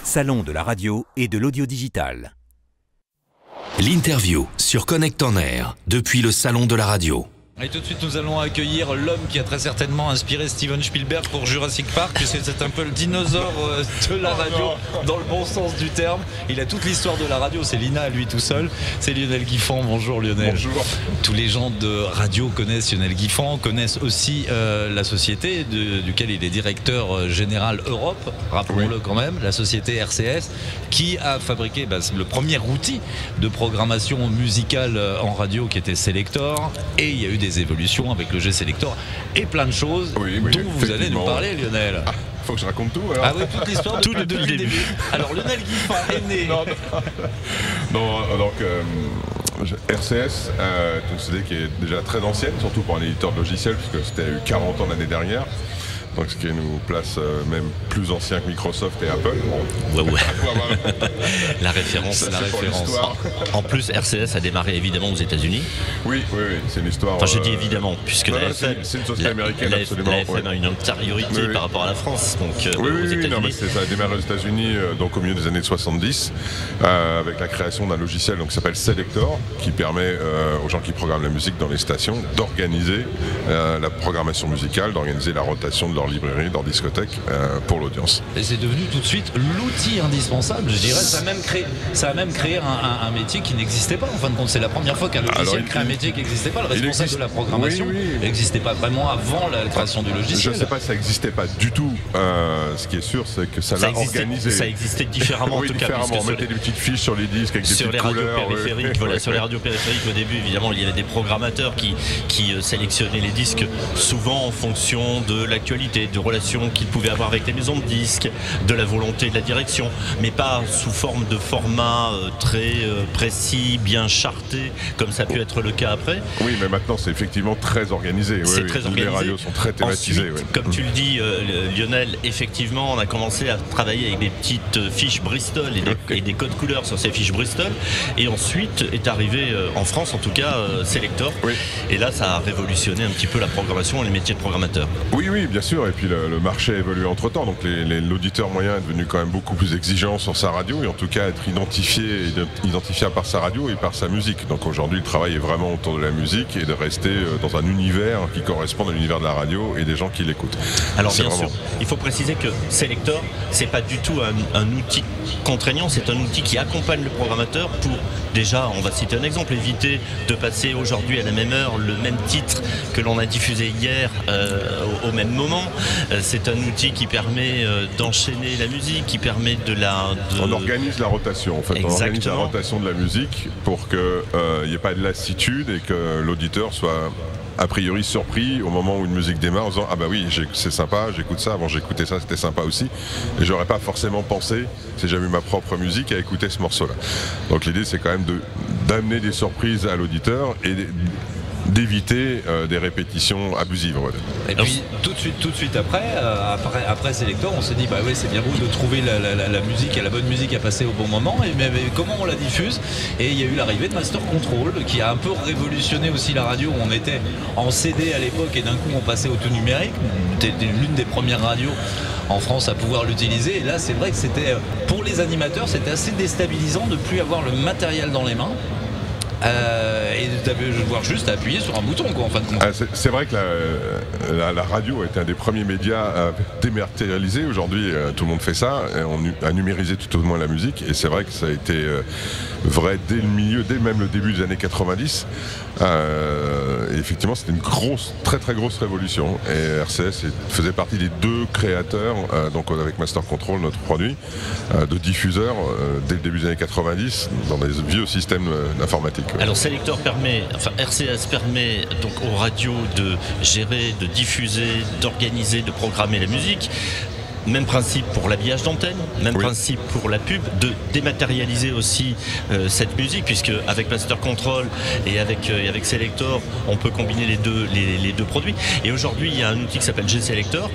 Salon de la radio et de l'audio digital. L'interview sur Connect en Air, depuis le Salon de la radio. Et tout de suite, nous allons accueillir l'homme qui a très certainement inspiré Steven Spielberg pour Jurassic Park, puisque c'est un peu le dinosaure de la radio, dans le bon sens du terme. Il a toute l'histoire de la radio, c'est Lina à lui tout seul. C'est Lionel Guiffant. Bonjour Lionel. Bonjour. Tous les gens de radio connaissent Lionel Guiffant, connaissent aussi la société duquel il est directeur général Europe, rappelons-le quand même, la société RCS, qui a fabriqué le premier outil de programmation musicale en radio qui était Selector, et il y a eu des évolutions avec le G-Selector et plein de choses dont vous allez nous parler, Lionel. Faut que je raconte tout alors. Ah oui, toute l'histoire depuis le début. Alors Lionel Guiffant est né. RCS est une société qui est déjà très ancienne, surtout pour un éditeur de logiciels, puisque c'était eu 40 ans l'année dernière. Donc ce qui nous place même plus ancien que Microsoft et Apple. Ouais. La référence. En plus, RCS a démarré évidemment aux États-Unis. Oui, c'est une histoire. Enfin, je dis évidemment, puisque la FM, c'est une société américaine, absolument. La FM a une antériorité par rapport à la France. Donc, aux États-Unis. Ça a démarré aux États-Unis donc au milieu des années 70 avec la création d'un logiciel qui s'appelle Selector, qui permet aux gens qui programment la musique dans les stations d'organiser la programmation musicale, d'organiser la rotation de leur librairie, leur discothèque pour l'audience. Et c'est devenu tout de suite l'outil indispensable, je dirais. Ça a même créé un métier qui n'existait pas. En fin de compte, c'est la première fois qu'un logiciel crée un métier qui n'existait pas. Le responsable de la programmation n'existait pas vraiment avant la création du logiciel. Je ne sais pas si ça n'existait pas du tout. Ce qui est sûr, c'est que ça l'a organisé. Ça existait différemment en tout cas. On mettait des petites fiches sur les disques avec des petites couleurs. Sur les radios périphériques, au début, évidemment, il y avait des programmateurs qui sélectionnaient les disques souvent en fonction de l'actualité, de relations qu'ils pouvaient avoir avec les maisons de disques, de la volonté de la direction, mais pas sous forme de format très précis, bien charté, comme ça a pu être le cas après. Oui, mais maintenant c'est effectivement très organisé. Très organisé. Les radios sont très thématisées. Ensuite, comme tu le dis, Lionel, effectivement, on a commencé à travailler avec des petites fiches Bristol et des codes couleurs sur ces fiches Bristol, et ensuite est arrivé en France, en tout cas, Selector. Et là, ça a révolutionné un petit peu la programmation et le métier de programmateur. Oui, bien sûr. Et puis le marché a évolué entre temps, donc l'auditeur moyen est devenu quand même beaucoup plus exigeant sur sa radio, et en tout cas être identifiable par sa radio et par sa musique. Donc aujourd'hui le travail est vraiment autour de la musique et de rester dans un univers qui correspond à l'univers de la radio et des gens qui l'écoutent. Alors bien sûr, il faut préciser que Selector, c'est pas du tout un outil contraignant, c'est un outil qui accompagne le programmateur pour, déjà, on va citer un exemple, éviter de passer aujourd'hui à la même heure le même titre que l'on a diffusé hier au même moment. C'est un outil qui permet d'enchaîner la musique, qui permet On organise la rotation, en fait. Exactement. On organise la rotation de la musique pour qu'il n'y ait pas de lassitude et que l'auditeur soit a priori surpris au moment où une musique démarre en disant « Ah bah oui, c'est sympa, j'écoute ça, avant j'écoutais ça, c'était sympa aussi. » Et j'aurais pas forcément pensé, si j'avais eu ma propre musique, à écouter ce morceau-là. Donc l'idée c'est quand même d'amener des surprises à l'auditeur et d'éviter des répétitions abusives. Et puis tout de suite après Selector, on s'est dit c'est bien beau de trouver la musique et la bonne musique à passer au bon moment, mais comment on la diffuse? Et il y a eu l'arrivée de Master Control qui a un peu révolutionné aussi la radio. On était en CD à l'époque et d'un coup on passait au tout numérique. C'était l'une des premières radios en France à pouvoir l'utiliser, et là c'est vrai que c'était pour les animateurs c'était assez déstabilisant de ne plus avoir le matériel dans les mains. Et de devoir juste appuyer sur un bouton en fin de compte. C'est vrai que la radio était un des premiers médias à dématérialiser. Aujourd'hui tout le monde fait ça, on a numérisé tout au moins la musique, et c'est vrai que ça a été vrai dès même le début des années 90. Et effectivement c'était une très très grosse révolution, et RCS faisait partie des deux créateurs donc avec Master Control, notre produit de diffuseur dès le début des années 90 dans des vieux systèmes d'informatique. Alors RCS permet donc aux radios de gérer, de diffuser, d'organiser, de programmer la musique. Même principe pour l'habillage d'antenne, principe pour la pub, de dématérialiser aussi cette musique, puisque avec Master Control et avec Selector, on peut combiner les deux produits. Et aujourd'hui, il y a un outil qui s'appelle G-Selector,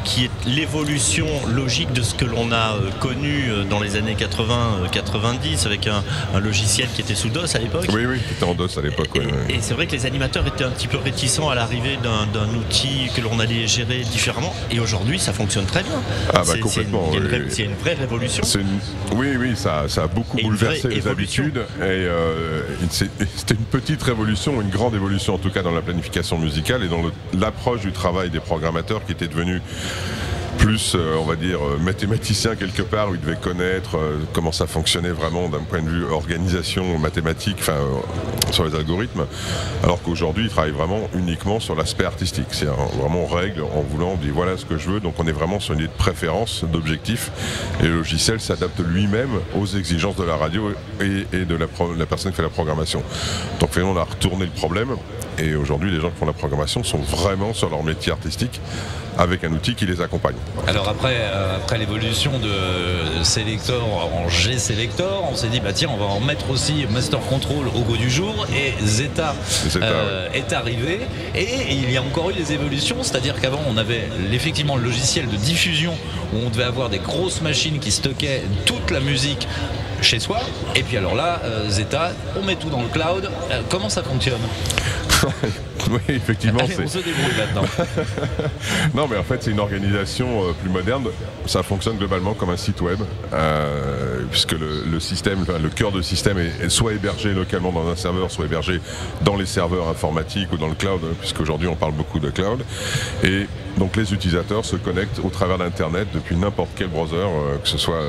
qui est l'évolution logique de ce que l'on a connu dans les années 80-90, avec un logiciel qui était sous DOS à l'époque. Oui, qui était en DOS à l'époque. Et c'est vrai que les animateurs étaient un petit peu réticents à l'arrivée d'un outil que l'on allait gérer différemment. Et aujourd'hui, ça fonctionne très bien. Ah bah complètement. C'est une vraie révolution. Oui, ça a beaucoup bouleversé les habitudes. Et c'était une petite révolution, une grande évolution en tout cas dans la planification musicale et dans l'approche du travail des programmateurs qui était devenu plus, on va dire, mathématicien quelque part, où il devait connaître comment ça fonctionnait vraiment d'un point de vue organisation mathématique, sur les algorithmes, alors qu'aujourd'hui, il travaille vraiment uniquement sur l'aspect artistique. C'est vraiment règle en voulant, on dit voilà ce que je veux, donc on est vraiment sur une idée de préférence, d'objectif, et le logiciel s'adapte lui-même aux exigences de la radio et de la personne qui fait la programmation. Donc finalement, on a retourné le problème, et aujourd'hui, les gens qui font la programmation sont vraiment sur leur métier artistique, avec un outil qui les accompagne. Alors après l'évolution de Selector en G-Selector, on s'est dit bah tiens, on va en mettre aussi Master Control au goût du jour, et Zeta est arrivé, et il y a encore eu des évolutions, c'est-à-dire qu'avant on avait effectivement le logiciel de diffusion où on devait avoir des grosses machines qui stockaient toute la musique chez soi, et puis alors là, Zeta, on met tout dans le cloud. Comment ça fonctionne? Oui, effectivement. Allez, on se débrouille maintenant. Non, mais en fait, c'est une organisation plus moderne. Ça fonctionne globalement comme un site web, puisque le système, le cœur de système est soit hébergé localement dans un serveur, soit hébergé dans les serveurs informatiques ou dans le cloud, puisqu'aujourd'hui on parle beaucoup de cloud. Et donc les utilisateurs se connectent au travers d'Internet depuis n'importe quel browser, que ce soit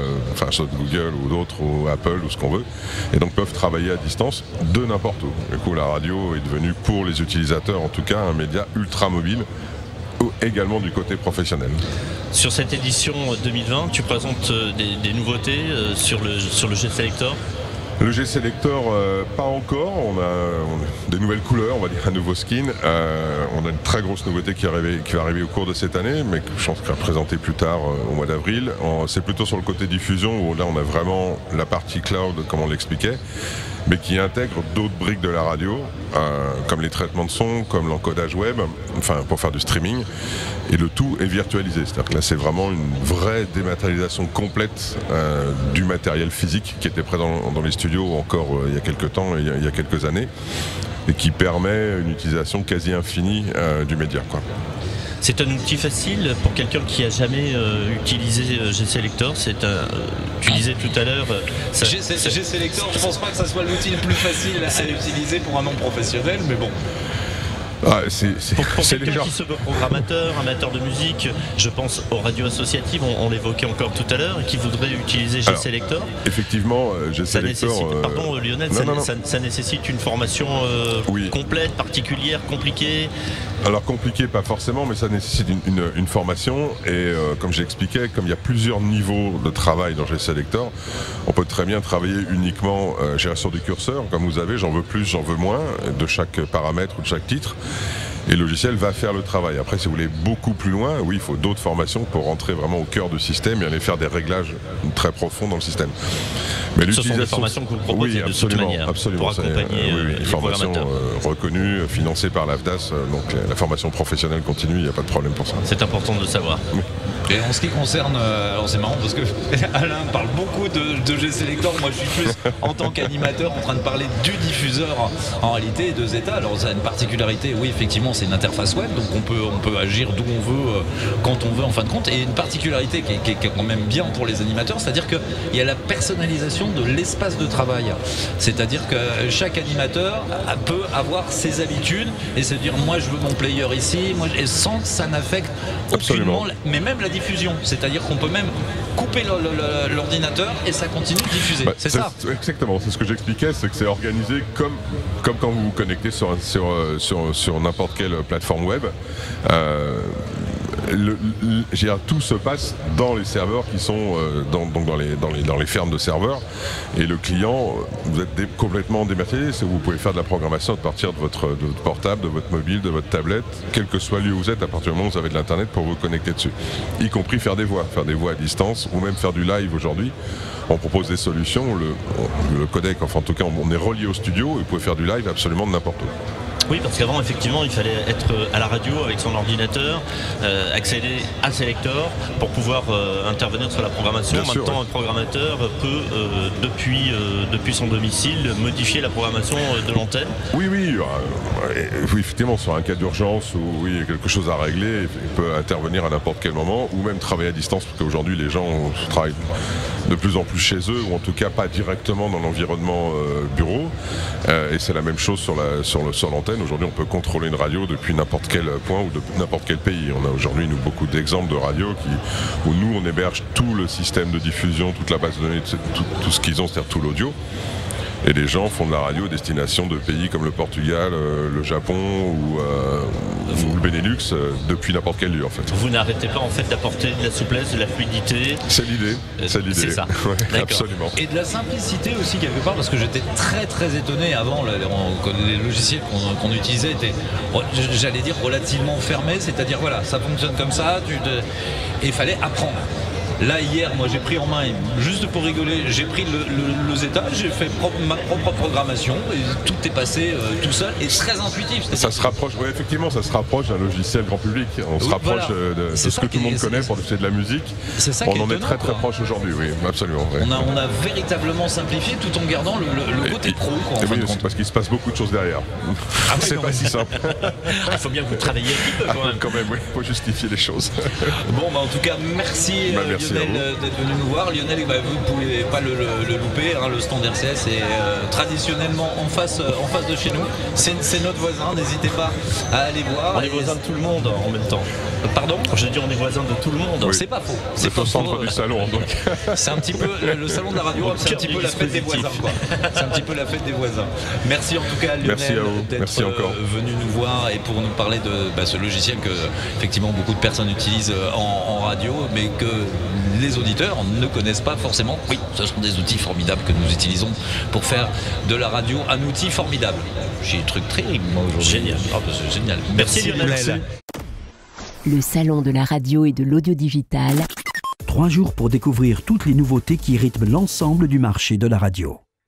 Google ou d'autres, ou Apple ou ce qu'on veut, et donc peuvent travailler à distance de n'importe où. Du coup, la radio est devenue pour les utilisateurs, en tout cas, un média ultra mobile, également du côté professionnel. Sur cette édition 2020, tu présentes des nouveautés sur le G-Selector? Le G-Selector, pas encore. On a des nouvelles couleurs, on va dire un nouveau skin. On a une très grosse nouveauté qui va arriver au cours de cette année, mais que je pense qu'on va présenter plus tard au mois d'avril. C'est plutôt sur le côté diffusion, où là on a vraiment la partie cloud, comme on l'expliquait, mais qui intègre d'autres briques de la radio, comme les traitements de son, comme l'encodage web, pour faire du streaming, et le tout est virtualisé. C'est-à-dire que là, c'est vraiment une vraie dématérialisation complète du matériel physique qui était présent dans les studios encore il y a quelques temps, il y a quelques années, et qui permet une utilisation quasi infinie du média, quoi. C'est un outil facile pour quelqu'un qui n'a jamais utilisé G-Selector. Tu disais tout à l'heure... G-Selector, je ne pense pas que ça soit l'outil le plus facile à utiliser pour un non-professionnel, mais bon... Pour quelqu'un qui se veut programmateur, amateur de musique, je pense aux radios associatives, on l'évoquait encore tout à l'heure, et qui voudraient utiliser G-Selector. Effectivement, G-Selector... Pardon Lionel, ça nécessite une formation complète, particulière, compliquée. Alors compliqué, pas forcément, mais ça nécessite une formation, et comme j'expliquais, comme il y a plusieurs niveaux de travail dans G-Selector, on peut très bien travailler uniquement sur des curseurs, comme vous avez, j'en veux plus, j'en veux moins, de chaque paramètre ou de chaque titre. Et le logiciel va faire le travail. Après, si vous voulez beaucoup plus loin, oui, il faut d'autres formations pour rentrer vraiment au cœur du système et aller faire des réglages très profonds dans le système. Mais ce sont des formations que vous proposez de toute manière pour accompagner les formations reconnues, financées par l'AFDAS, donc la formation professionnelle continue, il n'y a pas de problème pour ça. C'est important de le savoir. Oui. Et en ce qui concerne, alors c'est marrant parce que Alain parle beaucoup de G-Selector, moi je suis plus en tant qu'animateur en train de parler du diffuseur en réalité de Zeta. Alors ça a une particularité, oui effectivement c'est une interface web, donc on peut agir d'où on veut, quand on veut en fin de compte, et une particularité qui est quand même bien pour les animateurs, c'est-à-dire qu'il y a la personnalisation de l'espace de travail, c'est-à-dire que chaque animateur peut avoir ses habitudes et se dire moi je veux mon player ici, et sans que ça n'affecte aucunement, mais même la diffusion, c'est-à-dire qu'on peut même couper l'ordinateur et ça continue de diffuser. C'est ça. Exactement, c'est ce que j'expliquais, c'est que c'est organisé comme quand vous vous connectez sur n'importe quelle plateforme web. Tout se passe dans les serveurs qui sont dans les fermes de serveurs, et le client, vous êtes complètement dématérialisé. Vous pouvez faire de la programmation à partir de votre portable, de votre mobile, de votre tablette, quel que soit le lieu où vous êtes, à partir du moment où vous avez de l'internet pour vous connecter dessus, y compris faire des voix à distance, ou même faire du live. Aujourd'hui on propose des solutions, le codec, enfin en tout cas on est relié au studio et vous pouvez faire du live absolument de n'importe où. Oui, parce qu'avant, effectivement, il fallait être à la radio avec son ordinateur, accéder à ses lecteurs pour pouvoir intervenir sur la programmation. Bien Maintenant, sûr, un programmateur peut, depuis son domicile, modifier la programmation de l'antenne. Oui, effectivement, sur un cas d'urgence où il y a quelque chose à régler, il peut intervenir à n'importe quel moment, ou même travailler à distance, parce qu'aujourd'hui les gens travaillent de plus en plus chez eux, ou en tout cas pas directement dans l'environnement bureau. Et c'est la même chose sur l'antenne. Aujourd'hui, on peut contrôler une radio depuis n'importe quel point ou de n'importe quel pays. On a aujourd'hui beaucoup d'exemples de radios où nous on héberge tout le système de diffusion, toute la base de données, tout ce qu'ils ont, c'est-à-dire tout l'audio. Et les gens font de la radio à destination de pays comme le Portugal, le Japon ou le Benelux depuis n'importe quel lieu en fait. Vous n'arrêtez pas en fait d'apporter de la souplesse, de la fluidité. C'est l'idée. C'est ça. Ouais, absolument. Et de la simplicité aussi quelque part, parce que j'étais très très étonné avant, les logiciels qu'on utilisait étaient, j'allais dire, relativement fermés, c'est-à-dire voilà, ça fonctionne comme ça, et il fallait apprendre. Là hier, moi j'ai pris en main, juste pour rigoler, j'ai pris le Zeta, j'ai fait ma propre programmation et tout est passé tout seul et très intuitif. Ça se rapproche, oui, effectivement, ça se rapproche d'un logiciel grand public. On se rapproche de ce que tout le monde connaît pour faire de la musique. C'est ça on en est très très proche aujourd'hui, oui, absolument. Ouais. On a véritablement simplifié tout en gardant le côté pro. Oui, parce qu'il se passe beaucoup de choses derrière. C'est pas si simple. Il faut bien que vous travailliez un petit peu quand même, oui, il faut justifier les choses. Bon, en tout cas, merci. Lionel d'être venu nous voir. Lionel, vous ne pouvez pas le louper, le stand RCS est traditionnellement en face de chez nous. C'est notre voisin, n'hésitez pas à aller voir. On est voisins de tout le monde en même temps. Pardon ? Je dis on est voisins de tout le monde. Oui. C'est pas faux. C'est au centre du salon. Donc. C'est un petit peu le salon de la radio, c'est un petit peu la fête des voisins. C'est un petit peu la fête des voisins. Merci en tout cas Lionel d'être venu nous voir et pour nous parler de ce logiciel que effectivement beaucoup de personnes utilisent en radio, mais que les auditeurs ne connaissent pas forcément. Oui, ce sont des outils formidables que nous utilisons pour faire de la radio un outil formidable. J'ai des trucs très moi aujourd'hui. Génial. C'est génial. Merci Lionel. Le salon de la radio et de l'audio digital. 3 jours pour découvrir toutes les nouveautés qui rythment l'ensemble du marché de la radio.